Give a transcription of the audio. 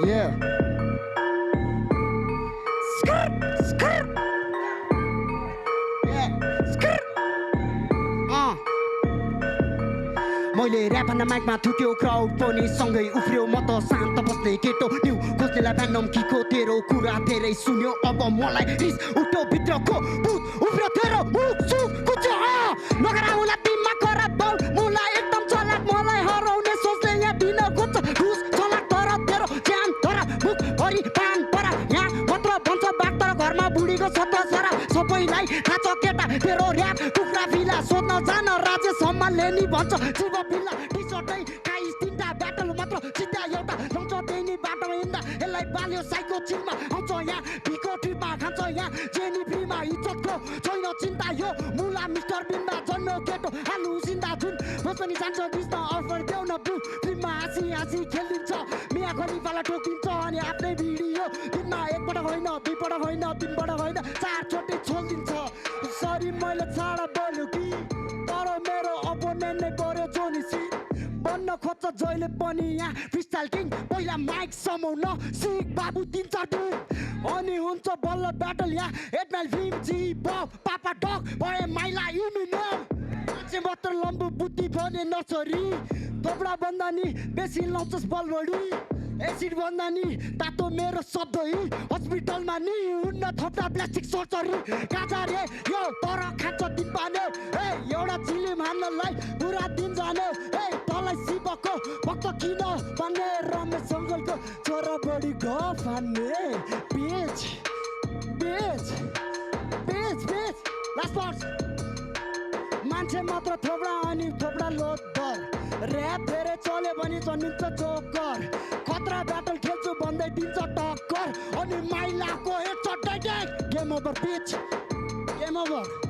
Yeah. Skirt, skirt. Yeah, skirt. मैले rap हान्न माइकमा थुक्यो crowd पनि सँगै उफ्रियो म त शान्त बस्ने केटो न्यु खोज्नेलाई भ्यान्डम किको तेरो कुरा धेरै सुन्यो अब मलाई रिस उठ्यो भित्रको भूत उफ्रियो तेरो मुख सुख कुच्यो नगराउला तिमीमा खराब बल मलाई एकदम चलाक मलाई हराउने सोचले यहाँ दिन खोज्छ घुस चलाक तर तेरो ज्यान तर मुख भरि पान परा यहाँ मात्र भन्छ बाघ तर घरमा बुढीको सत्ता सारा सबैलाई थाहा छ केटा तेरो ऱ्याप टुक्रा फिला सोध्न जान राज्य सम्हाल्ने नि भन्छ जीव बिल्ला टी-सर्टै काइस तिनटा ब्याटल मात्र चिन्ता एउटा लाउँछ त्यही बाटोमा हिँड्दा यसलाई बाल्यो साइको चिनमा आउँछ यहाँ भिको ट्रिपमा खान्छ यहाँ जेनी फ्रीमा इज्जतको छैन चिन्ता यो मुला मिस्टर बिनमा जन्म्यो केटो हाल्नु उसिन्दा जुन बस पनि जान्छ बिच्न अफर देऊ न ब्लु फिल्ममा हाँसी हाँसी खेलिदिन्छ मिया खलिफालाई ठोकिन्छ अनि आफ्नै भिडियो दिनमा एकपटक होइन दुईपटक होइन तिनपटक होइन चारचोटि छोडिदिन्छ सरी मैले छाडा बोल्यो कि तर मेरो अपोनेन्टले गर्यो जोनिसी बन्न खोज्छ जहिले पनि यहाँ फ्रिस्टाइल किङ पहिला माइक समाउन सिक बाबु 3-4 दिन अनि हुन्छ बल्ल ब्याटल यहाँ एडमाइल फिल्म जी बब पापा डग भए माइला इम्युनम मान्छे मात्र लम्बु बुद्धि भने नर्सरी थोप्डा भन्दा नि बेसी लाउँछस् बलबडी एसिड भन्दा नि तातो मेरो शब्द हस्पिटलमा नि हुन्न थोप्डा प्लास्टिक सर्जरी काजा रे यो तर खान्छ दिन पाने एउटा चिलिम हान्नलाई पुरा दिन जाने तँलाई शिवको भक्त किन भन्ने रमेश सङ्गलको छोरा बढी गफ हान्ने page page page page last part मान्छे मात्र थोप्डा अनि थोप्डा लोदर ऱ्याप धेरै चल्यो भने जन्मिन्छ जोकर खतरा ब्याटल खेल्छु भन्दै दिन्छ टक्कर अनि माइलाको headshot game over pitch game over